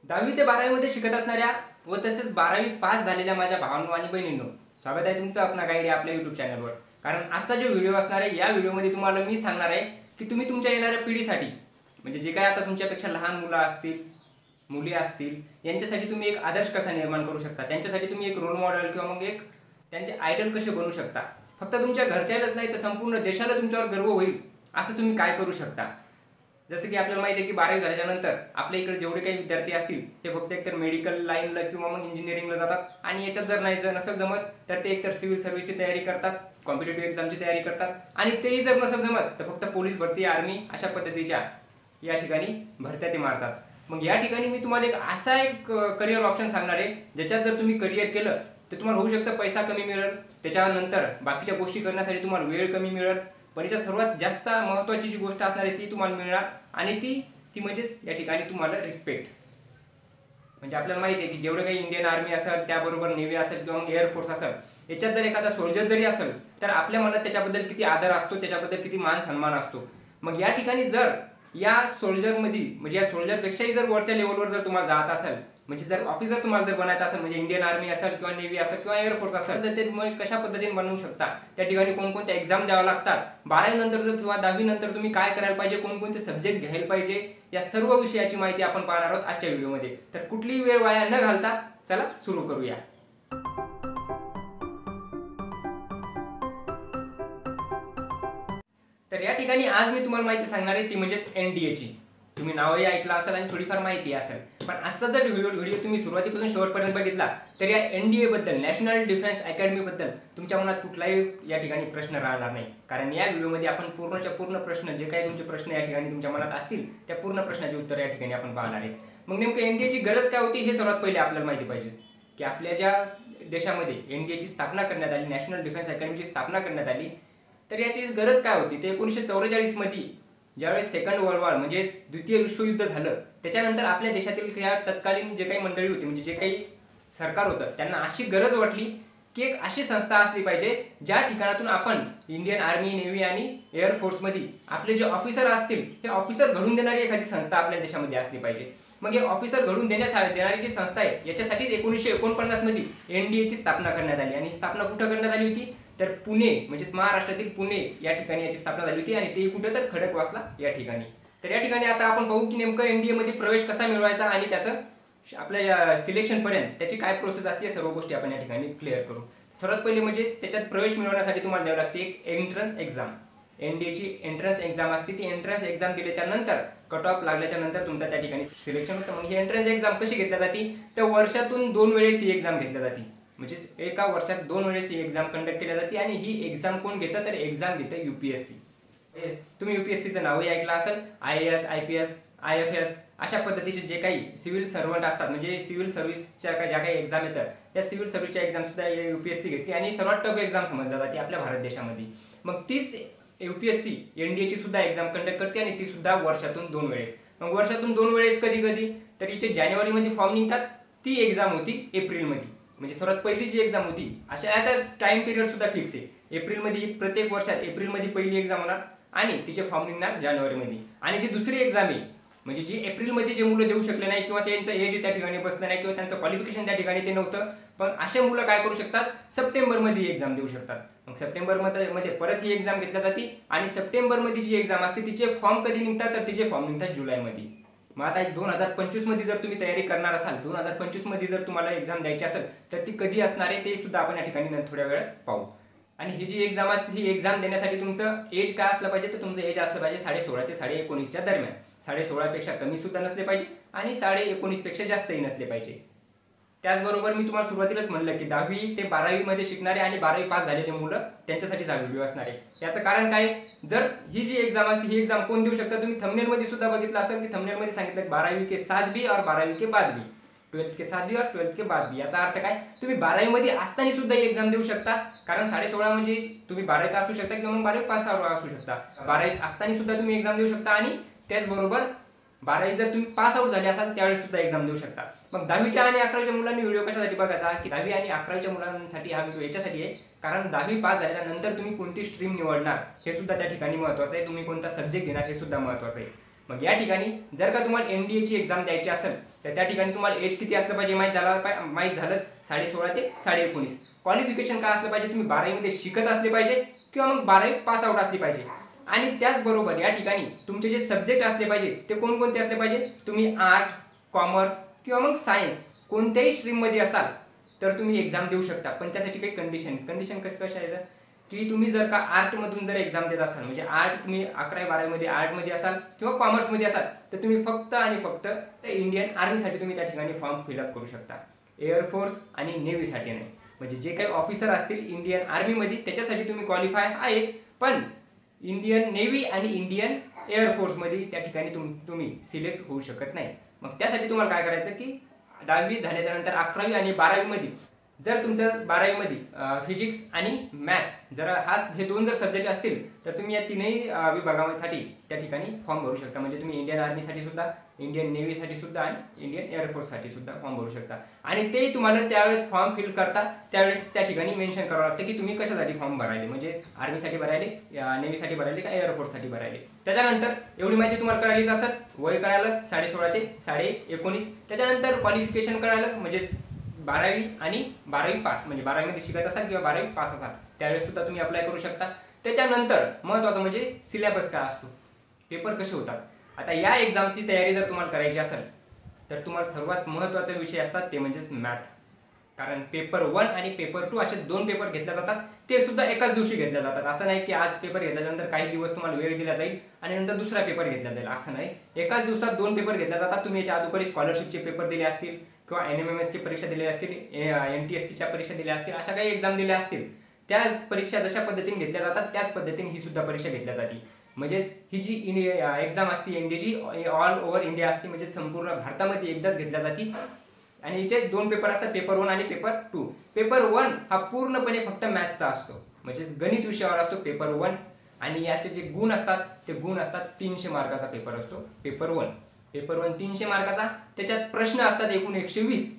10वी ते 12वी मध्ये शिकत असणाऱ्या व तसेच 12वी पास झालेल्या माझ्या भावांनो आणि बहिणींनो, स्वागत आहे तुमचं अपना गाईड आपल्या YouTube चॅनलवर। कारण आजचा जो व्हिडिओ असणार आहे या व्हिडिओमध्ये तुम्हाला मी सांगणार आहे की तुम्ही तुमच्या येणाऱ्या पिढीसाठी म्हणजे जे काही आता तुमच्यापेक्षा लहान मुलं असतील, मुली असतील यांच्यासाठी तुम्ही एक आदर्श कसा निर्माण करू शकता, त्यांच्यासाठी तुम्ही एक रोल मॉडेल किंवा मग एक त्यांचे आयडल कसे बनवू शकता। फक्त तुमच्या घरच्यांनाच नाही तर संपूर्ण देशाला तुमच्यावर गर्व होईल असं तुम्ही काय करू शकता। जसं की आपल्याला माहिती आहे की 12वी झाल्याच्या नंतर आपल्या इकडे जेवढे काही विद्यार्थी असतील ते फक्त एकतर मेडिकल लाईनला किंवा मग इंजिनिअरिंगला जातात आणि याच्यात जर नाही नसेल जमत तर ते एकतर सिव्हिल सर्व्हिसची तयारी करतात, कॉम्पिटिटिव्ह एक्झामची तयारी करतात आणि तेही जर नसेल जमत तर फक्त पोलीस भरती, आर्मी अशा पद्धतीच्या या ठिकाणी भरत्या ते मारतात। मग या ठिकाणी मी तुम्हाला एक करिअर ऑप्शन सांगणार आहे ज्याच्यात जर तुम्ही करिअर केलं तर तुम्हाला होऊ शकतं पैसा कमी मिळेल, त्याच्यानंतर बाकीच्या गोष्टी करण्यासाठी तुम्हाला वेळ कमी मिळेल, पण याच्यात सर्वात जास्त महत्त्वाची जी गोष्ट असणार आहे ती तुम्हाला मिळणार आणि ती म्हणजेच या ठिकाणी तुम्हाला रिस्पेक्ट। म्हणजे आपल्याला माहिती आहे की जेवढे काही इंडियन आर्मी असेल त्याबरोबर नेव्ही असेल किंवा मग एअरफोर्स असेल याच्यात जर एखादा सोल्जर जरी असेल तर आपल्या मनात त्याच्याबद्दल किती आदर असतो, त्याच्याबद्दल किती मान सन्मान असतो। मग या ठिकाणी जर या सोल्जरमध्ये म्हणजे या सोल्जरपेक्षाही जर वरच्या लेवलवर जर तुम्हाला जायचं असेल म्हणजे जर ऑफिसर तुम्हाला जर बनायचं असेल म्हणजे इंडियन आर्मी असेल किंवा नेव्ही असेल किंवा एअरफोर्स असेल तर ते तुम्ही कशा पद्धतीने बनवू शकता, त्या ठिकाणी कोणकोणत्या एक्झाम द्याव्या लागतात, 12वी नंतर किंवा 10वी नंतर तुम्ही काय करायला पाहिजे, कोणकोणते सब्जेक्ट घ्यायला पाहिजे, या सर्व विषयाची माहिती आपण पाहणार आहोत आजच्या व्हिडिओमध्ये। तर कुठलीही वेळ वाया न घालता चला सुरू करूया। तर या ठिकाणी आज मी तुम्हाला माहिती सांगणार आहे ती म्हणजे एनडीएची। तुम्ही नावही ऐकलं असेल आणि थोडीफार माहिती असेल, पण आजचा जर व्हिडिओ तुम्ही सुरुवातीपासून शेवटपर्यंत बघितला तर या एनडीए बद्दल, नॅशनल डिफेन्स अकॅडमी बद्दल तुमच्या मनात कुठलाही या ठिकाणी प्रश्न राहणार नाही। कारण या व्हिडिओमध्ये आपण पूर्णच्या पूर्ण प्रश्न जे काही तुमचे प्रश्न या ठिकाणी तुमच्या मनात असतील त्या पूर्ण प्रश्नाचे उत्तर या ठिकाणी आपण पाहणार आहेत। मग नेमकं एनडीएची गरज काय होती हे सर्वात पहिले आपल्याला माहिती पाहिजे की आपल्या ज्या देशामध्ये एनडीएची स्थापना करण्यात आली, नॅशनल डिफेन्स अकॅडमीची स्थापना करण्यात आली, तर याची गरज काय होती। ते 1944 मध्ये ज्यावेळेस सेकंड वर्ल्ड वॉर म्हणजे द्वितीय विश्वयुद्ध झालं त्याच्यानंतर आपल्या देशातील या तत्कालीन जे काही मंडळी होती म्हणजे जे काही सरकार होतं त्यांना अशी गरज वाटली की एक अशी संस्था असली पाहिजे ज्या ठिकाणातून आपण इंडियन आर्मी, नेव्ही आणि एअरफोर्समध्ये आपले जे ऑफिसर असतील हे ऑफिसर घडून देणारी एखादी संस्था आपल्या देशामध्ये असली पाहिजे। मग हे ऑफिसर घडून देणारी जी संस्था आहे याच्यासाठीच 1949 मध्ये एनडीएची स्थापना करण्यात आली आणि स्थापना कुठं करण्यात आली होती तर पुणे म्हणजे महाराष्ट्रातील पुणे या ठिकाणी याची स्थापना झाली होती आणि ते कुठे तर खडकवासला या ठिकाणी। तर या ठिकाणी आता आपण पाहू की नेमकं एनडीए मध्ये प्रवेश कसा मिळवायचा आणि त्याचं आपल्या सिलेक्शन पर्यंत त्याची काय प्रोसेस असते सर्व गोष्टी आपण या ठिकाणी क्लिअर करू। सर्वात पहिले म्हणजे त्याच्यात प्रवेश मिळवण्यासाठी तुम्हाला द्यावी लागते एक एंट्रन्स एक्झाम। एनडीएची एंट्रन्स एक्झाम असते, ती एंट्रन्स एक्झाम दिल्याच्या नंतर कट ऑफ लागल्याच्या नंतर तुमचा त्या ठिकाणी सिलेक्शन होतं। मग ही एंट्रन्स एक्झाम कशी घेतली जाते तर वर्षातून 2 वेळेस ही एक्झाम घेतली जाते, म्हणजे एका वर्षात 2 वेळेस ही एक्झाम कंडक्ट केली जाते आणि ही एक्झाम कोण घेतं तर एक्झाम घेतं यूपीएससी। तुम्ही यूपीएससीचं नावही ऐकलं असेल, IAS, IPS, IFS अशा पद्धतीचे जे काही सिव्हिल सर्वंट असतात म्हणजे सिव्हिल सर्व्हिसच्या ज्या काही एक्झाम येतात या सिव्हिल सर्व्हिसच्या एक्झाम सुद्धा यूपीएससी घेतली आणि सर्वात टफ एक्झाम समजली जाते आपल्या भारत देशामध्ये। मग तीच यूपीएससी एनडीएची सुद्धा एक्झाम कंडक्ट करते आणि ती सुद्धा वर्षातून 2 वेळेस। मग वर्षातून 2 वेळेस कधी कधी तर हिचे जानेवारीमध्ये फॉर्म निघतात, ती एक्झाम होती एप्रिलमध्ये। म्हणजे सर्वात पहिली जी एक्झाम होती अशा याचा टाइम पिरियड सुद्धा फिक्स आहे, एप्रिलमध्ये प्रत्येक वर्षात एप्रिलमध्ये पहिली एक्झाम होणार आणि तिचे फॉर्म निघणार जानेवारीमध्ये। आणि जी दुसरी एक्झाम आहे म्हणजे जी एप्रिलमध्ये जे मुलं देऊ शकले नाही किंवा त्यांचं एज त्या ठिकाणी बसलं नाही किंवा त्यांचं क्वालिफिकेशन त्या ठिकाणी ते नव्हतं, पण असे मुलं काय करू शकतात सप्टेंबरमध्ये एक्झाम देऊ शकतात। मग सप्टेंबरमध्ये परत ही एक्झाम घेतली जाते आणि सप्टेंबरमध्ये जी एक्झाम असते तिचे फॉर्म कधी निघतात तर तिचे फॉर्म निघतात जुलैमध्ये। मग आता 2025 मध्ये जर तुम्ही तयारी करणार असाल, 2025 मध्ये जर तुम्हाला एक्झाम द्यायची असेल तर ती कधी असणार आहे ते सुद्धा आपण या ठिकाणी थोड्या वेळात पाहू। आणि ही जी एक्झाम असते ही एक्झाम देण्यासाठी तुमचं एज काय असलं पाहिजे तर तुमचं एज असलं पाहिजे 16 ते 19.5 दरम्यान। 16.5 पेक्षा कमी सुद्धा नसले पाहिजे आणि 19.5 पेक्षा जास्तही नसले पाहिजे। त्याचबरोबर मी तुम्हाला सुरुवातीलाच म्हणलं की 10वी ते 12वी मध्ये शिकणारे आणि 12वी पास झालेले मुलं त्यांच्यासाठी हा व्हिडिओ असणार आहे। याचं कारण काय, जर ही जी एक्झाम असते ही एक्झाम कोण देऊ शकतं तुम्ही थंबनेल मध्ये सुद्धा बघितलं असेल की थंबनेल मध्ये सांगितलं 12वीं के साथ भी और 12वीं के बाद भी, 12th के साथ भी और 12th के बाद भी। याचा अर्थ काय तुम्ही 12वी मध्ये असताना सुद्धा ही एक्झाम देऊ शकता, कारण 16.5 म्हणजे तुम्ही 12वीत असू शकता किंवा मग 12वी पास असू शकता, 12वीत असताना सुद्धा तुम्ही एक्झाम देऊ शकता आणि त्याचबरोबर 12वी जर तुम्ही पास आउट झाले असाल त्यावेळेस सुद्धा एक्झाम देऊ शकता। मग 10वीच्या आणि 11वीच्या मुलांनी व्हिडिओ कशासाठी बघायचा की 10वी आणि 11वीच्या मुलांसाठी हा व्हिडिओ याच्यासाठी आहे कारण 10वी पास झाल्याच्या नंतर तुम्ही कोणती स्ट्रीम निवडणार हे सुद्धा त्या ठिकाणी महत्त्वाचं आहे, तुम्ही कोणता सब्जेक्ट घेणार हे सुद्धा महत्त्वाचं आहे। मग या ठिकाणी जर का तुम्हाला एनडीएची एक्झाम द्यायची असेल तर त्या ठिकाणी तुम्हाला एज किती असलं पाहिजे माहीत झालंच, 16.5 ते 19.5. क्वालिफिकेशन काय असलं पाहिजे, तुम्ही 12वीमध्ये शिकत असले पाहिजे किंवा मग 12वी पास आउट असली पाहिजे. आणि त्याचबरोबर या ठिकाणी तुमचे जे सब्जेक्ट असले पाहिजे ते कोणकोणते असले पाहिजे, तुम्ही आर्ट, कॉमर्स किंवा मग सायन्स कोणत्याही स्ट्रीममध्ये असाल तर तुम्ही एक्झाम देऊ शकता. पण त्यासाठी काही कंडिशन कशा आहेत की तुम्ही जर का आर्टमधून जर एक्झाम देत असाल, म्हणजे आर्ट तुम्ही 11वी-12वीमध्ये आर्टमध्ये असाल किंवा कॉमर्समध्ये असाल, तर तुम्ही फक्त आणि फक्त इंडियन आर्मीसाठी तुम्ही त्या ठिकाणी फॉर्म फिलअप करू शकता. एअरफोर्स आणि नेव्हीसाठी नाही. म्हणजे जे काही ऑफिसर असतील इंडियन आर्मीमध्ये त्याच्यासाठी तुम्ही क्वालिफाय आहेत, पण इंडियन नेव्ही आणि इंडियन एअरफोर्समध्ये त्या ठिकाणी तुम्ही सिलेक्ट होऊ शकत नाही. मग त्यासाठी तुम्हाला काय करायचं की 10वी झाल्याच्या नंतर 11वी आणि 12वीमध्ये जर तुमचं 12वीमध्ये फिजिक्स आणि मॅथ जर हे दोन जर सब्जेक्ट असतील तर तुम्ही या तीनही विभागासाठी त्या ठिकाणी फॉर्म भरू शकता. म्हणजे तुम्ही इंडियन आर्मीसाठी सुद्धा, इंडियन नेव्हीसाठी सुद्धा आणि इंडियन एअरफोर्ससाठी सुद्धा फॉर्म भरू शकता. आणि ते तुम्हाला त्यावेळेस फॉर्म फिल करता त्यावेळेस त्या ठिकाणी मेन्शन करावं लागतं की तुम्ही कशासाठी फॉर्म भरायले, म्हणजे आर्मीसाठी भरायले, नेव्हीसाठी भरायले का एअरफोर्ससाठी भरायले. त्याच्यानंतर एवढी माहिती तुम्हाला कळालीच असेल. वय कळालं 16.5 ते 19.5. त्याच्यानंतर क्वालिफिकेशन कळालं, म्हणजे 12वी आणि 12वी पास, म्हणजे 12वीमध्ये शिकत असाल किंवा 12वी पास असाल त्यावेळेस सुद्धा तुम्ही अप्लाय करू शकता. त्याच्यानंतर महत्त्वाचं म्हणजे सिलेबस काय असतो, पेपर कसे होतात. आता या एक्झामची तयारी जर तुम्हाला करायची असेल तर तुम्हाला सर्वात महत्त्वाचे विषय असतात ते म्हणजेच मॅथ. कारण पेपर 1 आणि पेपर 2 असे 2 पेपर घेतले जातात, ते सुद्धा एकाच दिवशी घेतले जातात. असं नाही की आज पेपर घेतल्यानंतर काही दिवस तुम्हाला वेळ दिला जाईल आणि नंतर दुसरा पेपर घेतला जाईल, असं नाही. एकाच दिवसात 2 पेपर घेतले जातात. तुम्ही याच्या अगोदर स्कॉलरशिपचे पेपर दिले असतील किंवा NMMSची परीक्षा दिली असतील, NTSCच्या परीक्षा दिल्या असतील, अशा काही एक्झाम दिल्या असतील, त्याच परीक्षा जशा पद्धतीने घेतल्या जातात त्याच पद्धतीने ही सुद्धा परीक्षा घेतल्या जाते. म्हणजेच ही जी एक्झाम असते एनडीची ऑल ओव्हर इंडिया असते, म्हणजे संपूर्ण भारतामध्ये एकदाच घेतल्या जाते. आणि याचे 2 पेपर असतात, पेपर 1 आणि पेपर 2. पेपर 1 हा पूर्णपणे फक्त मॅथचा असतो, म्हणजे गणित विषयावर असतो पेपर 1. आणि याचे जे गुण असतात ते गुण असतात 300 मार्काचा पेपर असतो पेपर 1. पेपर 1 300 मार्काचा, त्याच्यात प्रश्न असतात एकूण 120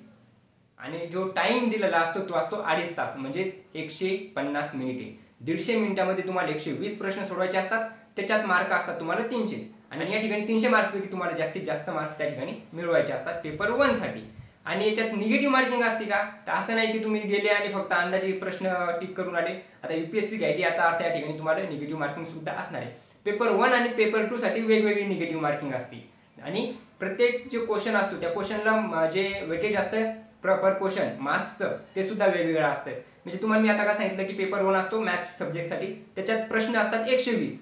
आणि जो टाइम दिलेला असतो तो असतो 2.5 तास, म्हणजेच 150 मिनिटे. 150 मिनिटामध्ये तुम्हाला 120 प्रश्न सोडवायचे असतात, त्याच्यात मार्क असतात तुम्हाला 300. आणि या ठिकाणी 300 मार्क्सपैकी तुम्हाला जास्तीत जास्त मार्क्स त्या ठिकाणी मिळवायचे असतात पेपर 1 साठी. आणि याच्यात निगेटिव्ह मार्किंग असते का, तर असं नाही की तुम्ही गेले आणि फक्त अंदाजे प्रश्न टिक करून आले. आता UPSC घ्यायची याचा अर्थ या ठिकाणी तुम्हाला निगेटिव्ह मार्किंग सुद्धा असणार आहे. पेपर 1 आणि पेपर 2 साठी वेगवेगळी निगेटिव्ह मार्किंग असते. आणि प्रत्येक जे क्वेश्चन असतो त्या क्वेश्चनला जे वेटेज असतं पर क्वेश्चन मार्क्सचं ते सुद्धा वेगवेगळं असतं. म्हणजे तुम्हाला मी आता काय सांगितलं की पेपर 1 असतो मॅथ्स सब्जेक्टसाठी, त्याच्यात प्रश्न असतात 120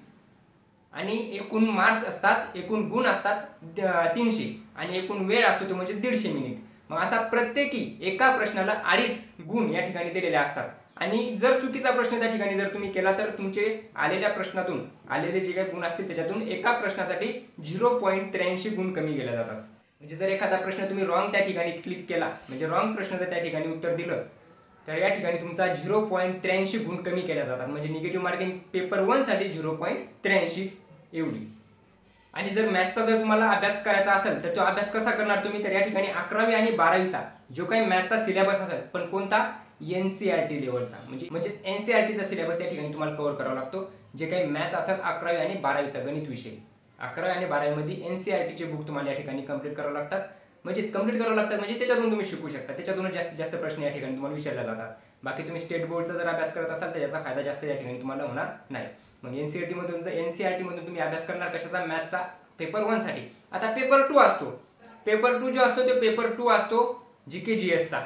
आणि एकूण मार्क्स असतात, एकूण गुण असतात 300 आणि एकूण वेळ असतो तो म्हणजे 150 मिनिट. मग असा प्रत्येकी एका प्रश्नाला 2.5 गुण या ठिकाणी दिलेले असतात. आणि जर चुकीचा प्रश्न त्या ठिकाणी जर तुम्ही केला तर तुमचे आलेल्या प्रश्नातून आलेले जे काही गुण असतील त्याच्यातून एका प्रश्नासाठी 0.83 गुण कमी केले जातात. म्हणजे जर एखादा प्रश्न तुम्ही रॉंग त्या ठिकाणी क्लिक केला, म्हणजे रॉंग प्रश्न जर त्या ठिकाणी उत्तर दिलं तर या ठिकाणी तुमचा 0.83 गुण कमी केल्या जातात. म्हणजे निगेटिव्ह मार्किंग पेपर 1 साठी 0.83 एवढी. आणि जर मॅथचा जर तुम्हाला अभ्यास करायचा असेल तर तो अभ्यास कसा करणार तुम्ही, तर या ठिकाणी 11वी आणि 12वीचा जो काही मॅथचा सिलेबस असेल, पण कोणता NCERT लेवलचा, म्हणजे NCERTचा सिलेबस या ठिकाणी तुम्हाला कव्हर करावा लागतो. जे काही मॅथ्स असेल 11वी आणि 12वीचा गणित विषय, 11वी आणि 12वीमध्ये NCERTचे बुक तुम्हाला या ठिकाणी कंप्लीट करावं लागतात. म्हणजे त्याच्यातून तुम्ही शिकू शकता, त्याच्यातून जास्तीत जास्त प्रश्न या ठिकाणी तुम्हाला विचारले जातात. बाकी तुम्ही स्टेट बोर्डचा जर अभ्यास करत असाल तर याचा फायदा जास्त या ठिकाणी तुम्हाला होणार नाही. मग NCERT मधून तुम्ही अभ्यास करणार कशाचा, मॅथचा पेपर 1 साठी. आता पेपर 2 असतो, पेपर 2 जो असतो तो पेपर 2 असतो GK GSचा.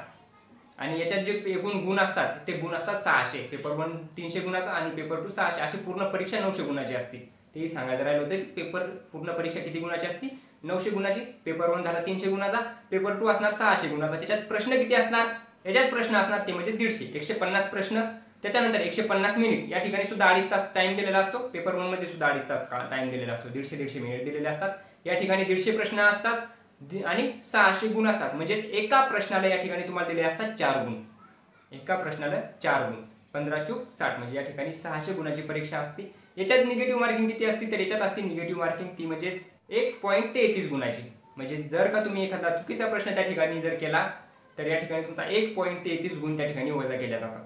आणि याच्यात जे एकूण गुण असतात ते गुण असतात 600. पेपर 1 300 गुणाचा आणि पेपर 2 600, अशी पूर्ण परीक्षा 900 गुणाची असते. तेही सांगायचं राहिलं होतं की पेपर पूर्ण परीक्षा किती गुणाची असते, 900 गुणाची. पेपर 1 झाला 300 गुणाचा, पेपर 2 असणार 600 गुणाचा. त्याच्यात प्रश्न किती असणार, याच्यात प्रश्न असणार ते म्हणजे 150 प्रश्न. त्याच्यानंतर 150 मिनिट, या ठिकाणी सुद्धा 2.5 तास टाइम दिलेला असतो. पेपर 1 मध्ये सुद्धा 2.5 तास टाइम दिलेला असतो. 150 मिनिट दिलेले असतात. या ठिकाणी 150 प्रश्न असतात आणि 600 गुण असतात. म्हणजे एका प्रश्नाला या ठिकाणी तुम्हाला दिले असतात 4 गुण. एका प्रश्नाला 4 गुण, 15 चूक 60, म्हणजे या ठिकाणी 600 गुणाची परीक्षा असते. याच्यात निगेटिव्ह मार्किंग किती असते, तर याच्यात असते निगेटिव्ह मार्किंग ती म्हणजे 1.33 गुणाची. म्हणजे जर का तुम्ही एखादा चुकीचा प्रश्न त्या ठिकाणी जर केला तर या ठिकाणी तुमचा 1.33 गुण त्या ठिकाणी वजा केल्या जातात.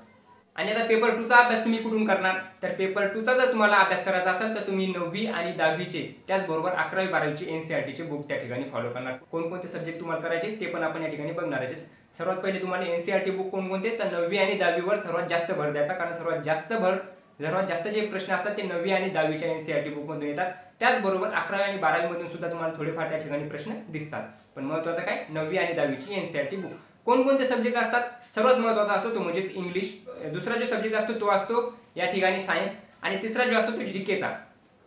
आणि आता पेपर 2 चा अभ्यास तुम्ही कुठून करणार? तर पेपर 2 चा जर तुम्हाला अभ्यास करायचा असेल तर तुम्ही 9वी आणि 10वीचे त्याचबरोबर 11वी 12वीचे एनसीईआरटीचे बुक त्या ठिकाणी फॉलो करणार. कोणकोणते सब्जेक्ट तुम्हाला करायचे ते पण आपण या ठिकाणी बघणार आहोत. सर्वात पहिले तुम्हाला एनसीईआरटी बुक कोणकोणते? तर 9वी आणि 10वीवर सर्वात जास्त भर द्यायचा, कारण सर्वात जास्त जे प्रश्न असतात ते 9वी आणि 10वीच्या एनसीईआरटी बुक मधून येतात. त्याचबरोबर 11वी आणि 12वी मधून सुद्धा तुम्हाला थोडेफार त्या ठिकाणी प्रश्न दिसतात. पण महत्त्वाचं काय? 9वी आणि 10वीची एनसीईआरटी बुक. कोणकोणते सब्जेक्ट असतात? सर्वात महत्त्वाचा असतो तो म्हणजे इंग्लिश. दुसरा जो सब्जेक्ट असतो तो असतो या ठिकाणी सायन्स. आणि तिसरा जो असतो तो जीकेचा.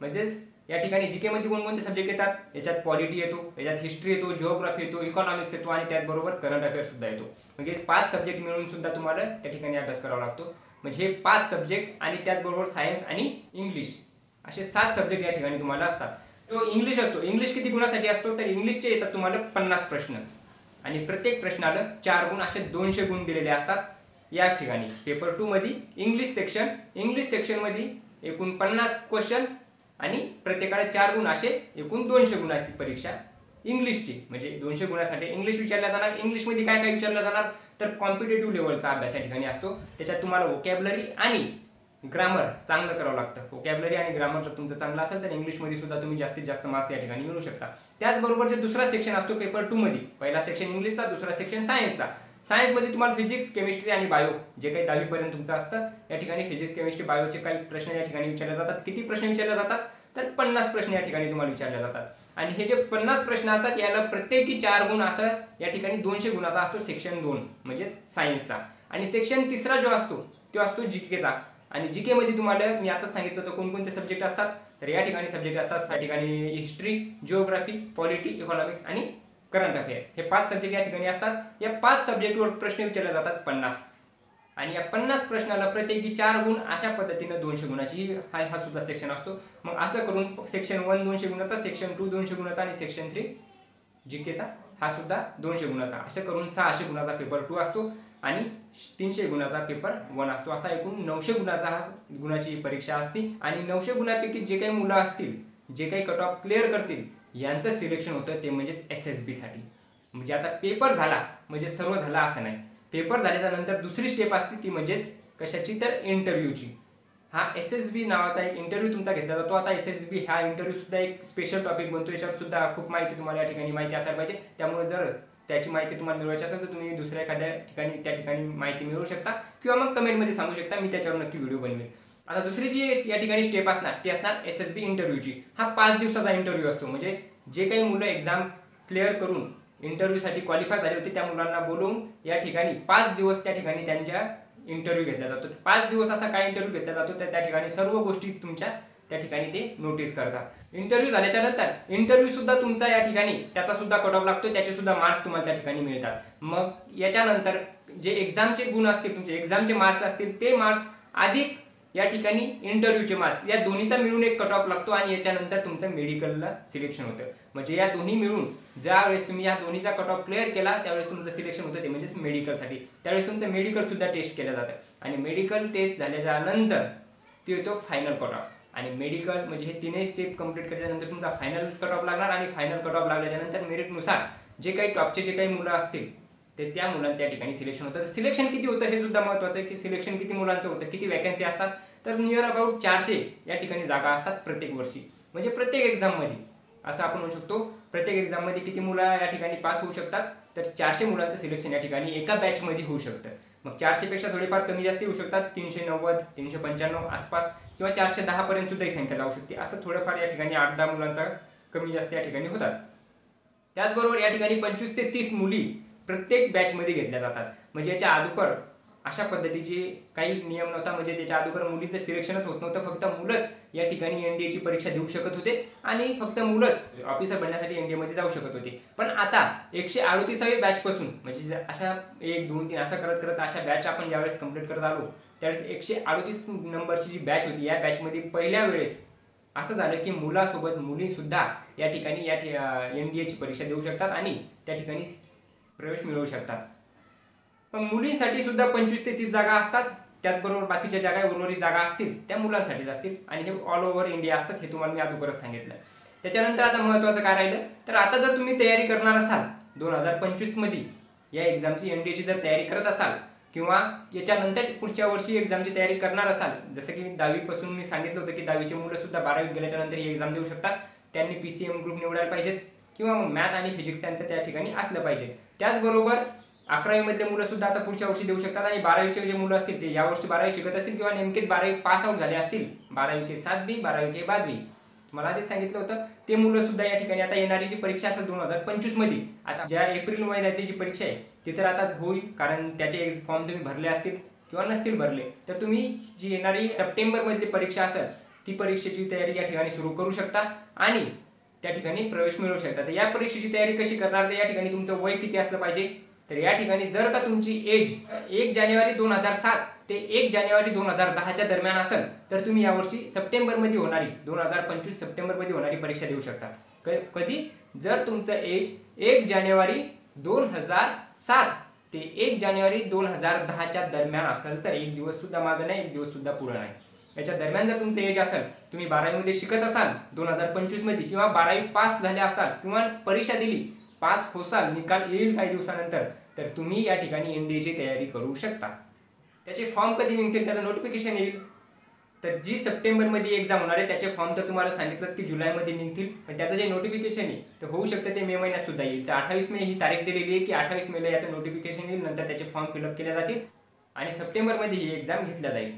म्हणजेच या ठिकाणी जीके मध्ये कोणकोणते सब्जेक्ट येतात? याच्यात पॉलिटी येतो, याच्यात हिस्ट्री येतो, जिओग्राफी येतो, इकॉनॉमिक्स येतो आणि त्याचबरोबर करंट अफेअर सुद्धा येतो. म्हणजे 5 सब्जेक्ट मिळून सुद्धा तुम्हाला त्या ठिकाणी अभ्यास करावा लागतो. म्हणजे हे 5 सब्जेक्ट आणि त्याचबरोबर सायन्स आणि इंग्लिश असे 7 सब्जेक्ट या ठिकाणी तुम्हाला असतात. तो इंग्लिश असतो. इंग्लिश किती गुणासाठी असतो? तर इंग्लिशचे येतात तुम्हाला 50 प्रश्न आणि प्रत्येक प्रश्नाला 4 गुण असे 200 गुण दिलेले असतात. या ठिकाणी पेपर 2 मध्ये इंग्लिश सेक्शन मध्ये एकूण 50 क्वेश्चन आणि प्रत्येकाला 4 गुण असे एकूण 200 गुणाची परीक्षा इंग्लिशची. म्हणजे 200 गुणासाठी इंग्लिश विचारल्या जाणार. इंग्लिशमध्ये काय काय विचारलं जाणार? तर कॉम्पिटेटिव्ह लेवलचा अभ्यास या ठिकाणी असतो. त्याच्यात तुम्हाला व्होकॅब्युलरी आणि ग्रामर चांगलं करावं लागतं. व्होकॅब्युलरी आणि ग्रामर जर तुमचं चांगलं असेल तर इंग्लिशमध्ये सुद्धा तुम्ही जास्तीत जास्त मार्क्स या ठिकाणी मिळवू शकता. त्याचबरोबर जे दुसरा सेक्शन असतो पेपर 2 मध्ये, पहिला सेक्शन इंग्लिशचा, दुसरा सेक्शन सायन्सचा. सायन्समध्ये तुम्हाला फिजिक्स, केमिस्ट्री आणि बायो जे काही 10वी पर्यंत तुमचं असतं या ठिकाणी फिजिक्स, केमिस्ट्री, बायोचे काही प्रश्न या ठिकाणी विचारले जातात. किती प्रश्न विचारले जातात? तर 50 प्रश्न या ठिकाणी तुम्हाला विचारले जातात. आणि हे जे 50 प्रश्न असतात याला प्रत्येकी 4 गुण असं या ठिकाणी 200 गुणाचा असतो सेक्शन 2 म्हणजे सायन्सचा. आणि सेक्शन तिसरा जो असतो तो असतो जीकेचा. आणि जीके मध्ये तुम्हाला मी आताच सांगितलं होतं कोणकोणते सब्जेक्ट असतात. तर या ठिकाणी सब्जेक्ट असतात या ठिकाणी हिस्ट्री, जिओग्राफी, पॉलिटी, इकॉनॉमिक्स आणि करंट अफेअर हे 5 सब्जेक्ट या ठिकाणी असतात. या 5 सब्जेक्टवर प्रश्न विचारले जातात 50 आणि या 50 प्रश्नाला प्रत्येकी 4 गुण अशा पद्धतीने 200 गुणाची हा सुद्धा सेक्शन असतो. मग असं करून सेक्शन 1 200 गुणाचा, सेक्शन 2 200 गुणाचा आणि सेक्शन 3 जीकेचा हा सुद्धा 200 गुणाचा, असं करून 600 गुणाचा पेपर 2 असतो आणि 300 गुणाचा पेपर 1 असतो. असा एकूण 900 गुणाची परीक्षा असते. आणि 900 गुणापैकी जे काही मुलं असतील, जे काही कट ऑफ क्लिअर करतील यांचं सिलेक्शन होतं ते म्हणजे SSB साठी. म्हणजे आता पेपर झाला म्हणजे सर्व झाला असं नाही. पेपर झाल्याच्या नंतर दुसरी स्टेप असते ती म्हणजेच कशाची? तर इंटरव्ह्यूची. हा SSB नावाचा एक इंटरव्ह्यू तुमचा घेतला जातो. आता SSB हा इंटरव्ह्यू सुद्धा एक स्पेशल टॉपिक बनतो. याच्यावर सुद्धा खूप माहिती तुम्हाला या ठिकाणी माहिती असायला पाहिजे. त्यामुळे जर त्याची माहिती तुम्हाला मिळवायची असेल तर तुम्ही दुसऱ्या एखाद्या ठिकाणी त्या ठिकाणी माहिती मिळवू शकता किंवा मग कमेंटमध्ये सांगू शकता. मी त्याच्यावर नक्की व्हिडिओ बनवेल. आता दुसरी जी या ठिकाणी स्टेप असणार ती असणार SSB इंटरव्ह्यूची. हा 5 दिवसाचा इंटरव्ह्यू असतो. म्हणजे जे काही मुलं एक्झाम क्लिअर करून इंटरव्ह्यूसाठी क्वालिफाय झाले होते त्या मुलांना बोलवून या ठिकाणी 5 दिवस त्या ठिकाणी त्यांच्या इंटरव्ह्यू घेतला जातो. 5 दिवस असा काय इंटरव्ह्यू घेतला जातो तर त्या ठिकाणी सर्व गोष्टी तुमच्या त्या ठिकाणी ते नोटीस करतात. इंटरव्ह्यू झाल्याच्या नंतर इंटरव्ह्यू सुद्धा तुमचा या ठिकाणी त्याचा सुद्धा कट ऑफ लागतो, त्याचे सुद्धा मार्क्स तुम्हाला त्या ठिकाणी मिळतात. मग याच्यानंतर जे एक्झामचे गुण असतील, तुमचे एक्झामचे मार्क्स असतील ते मार्क्स अधिक या ठिकाणी इंटरव्ह्यूचे मार्क्स या दोन्हीचा मिळून एक कट ऑफ लागतो आणि याच्यानंतर तुमचं मेडिकलला सिलेक्शन होतं. म्हणजे या दोन्ही मिळून ज्यावेळेस तुम्ही या दोन्हीचा कट ऑफ क्लिअर केला त्यावेळेस तुमचं सिलेक्शन होतं ते म्हणजेच मेडिकलसाठी. त्यावेळेस तुमचं मेडिकल सुद्धा टेस्ट केलं जातं आणि मेडिकल टेस्ट झाल्याच्या नंतर ते येतो फायनल कट ऑफ. आणि मेडिकल म्हणजे हे तीनही स्टेप कंप्लीट केल्यानंतर तुमचा फायनल कट ऑफ लागणार आणि फायनल कट ऑफ लागल्याच्या नंतर मेरिटनुसार जे काही टॉपचे जे काही मुलं असतील ते त्या मुलांचं या ठिकाणी सिलेक्शन होतं. सिलेक्शन किती होतं हे सुद्धा महत्त्वाचं आहे की सिलेक्शन किती मुलांचं होतं, किती वॅकन्सी असतात. तर नियर अबाउट 400 या ठिकाणी जागा असतात प्रत्येक वर्षी. म्हणजे प्रत्येक एक्झाममध्ये असं आपण म्हणू शकतो प्रत्येक एक्झाममध्ये किती मुलं या ठिकाणी पास होऊ शकतात तर 400 मुलांचं सिलेक्शन या ठिकाणी एका बॅचमध्ये होऊ शकतं. मग 400 पेक्षा थोडेफार कमी जास्त होऊ शकतात, 390 395 आसपास किंवा 410 पर्यंत सुद्धा ही संख्या जाऊ शकते. असं थोडंफार या ठिकाणी 8-10 मुलांचा कमी जास्त या ठिकाणी होतात. त्याचबरोबर या ठिकाणी 25 ते 30 मुली प्रत्येक बॅचमध्ये घेतल्या जातात. म्हणजे याच्या अगोदर अशा पद्धतीचे काही नियम नव्हता. म्हणजे त्याच्या अगोदर मुलींचं सिलेक्शनच होत नव्हतं. फक्त मुलंच या ठिकाणी एनडीएची परीक्षा देऊ शकत होते आणि फक्त मुलंच ऑफिसर बनण्यासाठी एनडीएमध्ये जाऊ शकत होते. पण आता 138वी बॅच पासून म्हणजे अशा 1 2 3 असं करत करत अशा बॅच आपण ज्यावेळेस कंप्लीट करत आलो त्यावेळेस 138 नंबरची जी बॅच होती या बॅचमध्ये पहिल्या वेळेस असं झालं की मुलासोबत मुली सुद्धा या ठिकाणी एनडीएची परीक्षा देऊ शकतात आणि त्या ठिकाणी प्रवेश मिळवू शकतात. पण मुलींसाठी सुद्धा 25 ते 30 जागा असतात. त्याचबरोबर बाकीच्या जागा उर्वरित जागा असतील त्या मुलांसाठीच असतील आणि हे ऑल ओव्हर इंडिया असतात. हे तुम्हाला मी अगोदरच सांगितलं. त्याच्यानंतर आता महत्त्वाचं काय राहिलं तर आता जर तुम्ही तयारी करणार असाल 2025 मध्ये या एक्झामची एनडीएची जर तयारी करत असाल किंवा याच्यानंतर पुढच्या वर्षी एक्झामची तयारी करणार असाल, जसं की 10वी पासून मी सांगितलं होतं की 10वीचे मुलं सुद्धा 12वीत गेल्याच्या नंतर ही एक्झाम देऊ शकतात, त्यांनी PCM ग्रुप निवडायला पाहिजेत किंवा मग मॅथ आणि फिजिक्स त्यांचं त्या ठिकाणी असलं पाहिजे. त्याचबरोबर 11वी मधले मुलं सुद्धा आता पुढच्या वर्षी देऊ शकतात आणि 12वीचे जे मुलं असतील ते यावर्षी 12वी शिकत असतील किंवा नेमकेच 12वी पास आउट झाले असतील, 12वी के 7 बी 12वी के बाद बी, मला आधीच सांगितलं होतं, ते मुलं सुद्धा या ठिकाणी आता येणारी जी परीक्षा असेल 2025 मध्ये, आता ज्या एप्रिल महिन्यातली जी परीक्षा आहे ती तर आता होईल, कारण त्याचे फॉर्म तुम्ही भरले असतील किंवा नसतील भरले, तर तुम्ही जी येणारी सप्टेंबर मधली परीक्षा असेल ती परीक्षेची तयारी या ठिकाणी सुरू करू शकता आणि त्या ठिकाणी प्रवेश मिळवू शकता. तर या परीक्षेची तयारी कशी करणार, तर या ठिकाणी तुमचं वय किती असलं पाहिजे, तर या ठिकाणी जर का तुमची एज 1 जानेवारी 2007 ते 1 जानेवारी 2010च्या दरम्यान असेल तर तुम्ही यावर्षी सप्टेंबरमध्ये होणारी 2025 सप्टेंबरमध्ये होणारी परीक्षा देऊ शकता. कधी, जर तुमचं एज 1 जानेवारी 2007 ते 1 जानेवारी 2010च्या दरम्यान असेल तर एक दिवस सुद्धा मागे नाही, एक दिवस सुद्धा पुढे नाही. याच्या दरम्यान जर तुमचं एज असेल, तुम्ही 12वी मध्ये शिकत असाल 2025 मध्ये किंवा 12वी पास झाले असाल किंवा परीक्षा दिली, पास होसाल, निकाल येईल काही दिवसानंतर, तर तुम्ही या ठिकाणी एनडीएची तयारी करू शकता. त्याचे फॉर्म कधी निघतील, त्याचं नोटिफिकेशन येईल, तर जी सप्टेंबरमध्ये एक्झाम होणार आहे त्याचे फॉर्म तर तुम्हाला सांगितलंच की जुलैमध्ये निघतील, पण त्याचं जे नोटिफिकेशन आहे तर होऊ शकतं ते मे महिन्यात सुद्धा येईल. तर 28 मे ही तारीख दिलेली आहे की 28 मेला याचं नोटिफिकेशन येईल, नंतर त्याचे फॉर्म फिलअप केले जातील आणि सप्टेंबरमध्ये ही एक्झाम घेतल्या जाईल.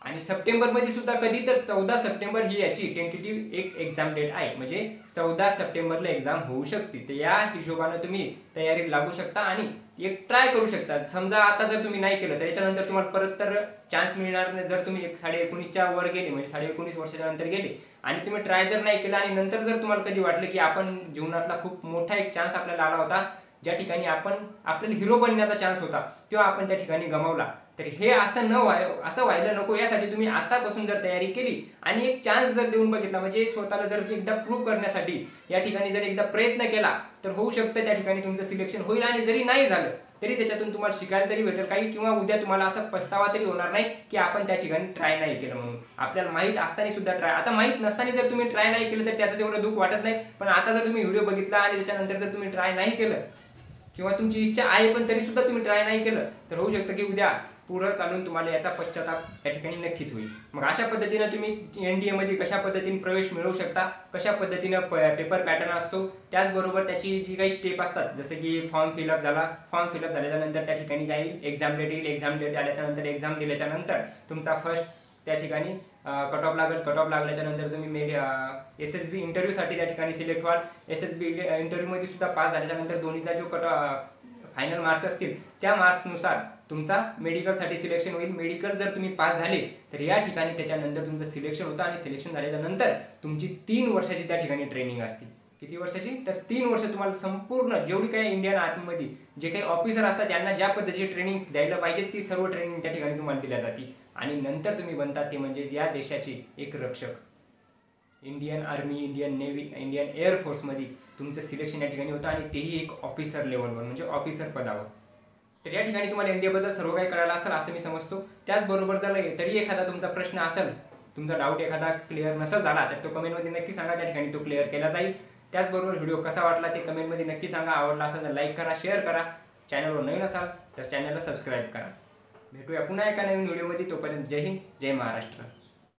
आणि सप्टेंबरमध्ये सुद्धा कधी, तर 14 सप्टेंबर ही याची टेंटेटिव्ह एक एक्झाम डेट आहे, म्हणजे 14 सप्टेंबरला एक्झाम होऊ शकते. तर या हिशोबाने तुम्ही तयारी लागू शकता आणि एक ट्राय करू शकता. समजा आता जर तुम्ही नाही केलं तर याच्यानंतर तुम्हाला परत तर चान्स मिळणार नाही. जर तुम्ही 19.5च्या वर गेले, म्हणजे 19.5 वर्षाच्या नंतर गेले आणि तुम्ही ट्राय जर नाही केला आणि नंतर जर तुम्हाला कधी वाटलं की आपण जीवनातला खूप मोठा एक चान्स आपल्याला आला होता, ज्या ठिकाणी आपल्याला हिरो बनण्याचा चान्स होता, किंवा आपण त्या ठिकाणी गमावला, तर हे असं व्हायला नको. यासाठी तुम्ही आतापासून जर तयारी केली आणि एक चान्स जर देऊन बघितला, म्हणजे स्वतःला जर एकदा प्रूव्ह करण्यासाठी या ठिकाणी जर एकदा प्रयत्न केला, तर होऊ शकतं त्या ठिकाणी तुमचं सिलेक्शन होईल. आणि जरी नाही झालं तरी त्याच्यातून तुम्हाला शिकायला तरी भेटेल काही, किंवा उद्या तुम्हाला असा पस्तावा तरी होणार नाही की आपण त्या ठिकाणी ट्राय नाही केलं म्हणून. आपल्याला माहित असताना सुद्धा ट्राय, आता माहित नसताना जर तुम्ही ट्राय नाही केलं तर त्याचं तेवढं दुःख वाटत नाही, पण आता जर तुम्ही व्हिडिओ बघितला आणि त्याच्यानंतर जर तुम्ही ट्राय नाही केलं, किंवा तुमची इच्छा आहे पण तरी सुद्धा तुम्ही ट्राय नाही केलं, तर होऊ शकतं की उद्या पुढे चालून तुम्हाला याचा पश्चाताप या ठिकाणी नक्कीच होईल. मग अशा पद्धतीने तुम्ही एनडीए मध्ये कशा पद्धतीने प्रवेश मिळवू शकता, कशा पद्धतीने पेपर पॅटर्न असतो, त्याचबरोबर त्याची जी काही स्टेप असतात, जसं की फॉर्म फिलअप झाल्याच्या नंतर त्या ठिकाणी काही एक्झाम डेट येईल, एक्झाम डेट आल्याच्या नंतर एक्झाम दिल्याच्या नंतर तुमचा फर्स्ट त्या ठिकाणी कट ऑफ लागेल, कट ऑफ लागल्याच्या नंतर तुम्ही SSB इंटरव्ह्यूसाठी त्या ठिकाणी सिलेक्ट व्हाल. SSB इंटरव्ह्यूमध्ये सुद्धा पास झाल्याच्या नंतर दोन्हीचा जो फायनल मार्क्स असतील त्या मार्क्सनुसार तुमचा मेडिकलसाठी सिलेक्शन होईल. मेडिकल जर तुम्ही पास झाले तर या ठिकाणी त्याच्यानंतर तुमचं सिलेक्शन होतं आणि सिलेक्शन झाल्याच्या नंतर तुमची 3 वर्षाची त्या ठिकाणी ट्रेनिंग असते. किती वर्षाची, तर 3 वर्ष तुम्हाला संपूर्ण जेवढी काही इंडियन आर्मीमध्ये जे काही ऑफिसर असतात त्यांना ज्या पद्धतीची ट्रेनिंग द्यायला पाहिजे ती सर्व ट्रेनिंग त्या ठिकाणी तुम्हाला दिल्या जाते आणि नंतर तुम्ही बनता ते म्हणजे या देशाचे एक रक्षक. Indian army, Indian navy, Indian एअरफोर्समध्ये तुमचं सिलेक्शन या ठिकाणी होतं आणि तेही एक ऑफिसर लेवलवर, म्हणजे ऑफिसर पदावर. तर या ठिकाणी तुम्हाला एनडीएबद्दल सर्व काही कळायला असेल असं मी समजतो. त्याचबरोबर जर तरी एखादा तुमचा प्रश्न असेल, तुमचा डाऊट एखादा क्लिअर नसेल झाला तर तो कमेंटमध्ये नक्की सांगा, त्या ठिकाणी तो क्लिअर केला जाईल. त्याचबरोबर व्हिडिओ कसा वाटला ते कमेंटमध्ये नक्की सांगा. आवडला असेल तर लाईक करा, शेअर करा. चॅनलवर नवीन असाल तर चॅनलला सबस्क्राईब करा. भेटूया पुन्हा एका नवीन व्हिडिओमध्ये. तोपर्यंत जय हिंद, जय महाराष्ट्र.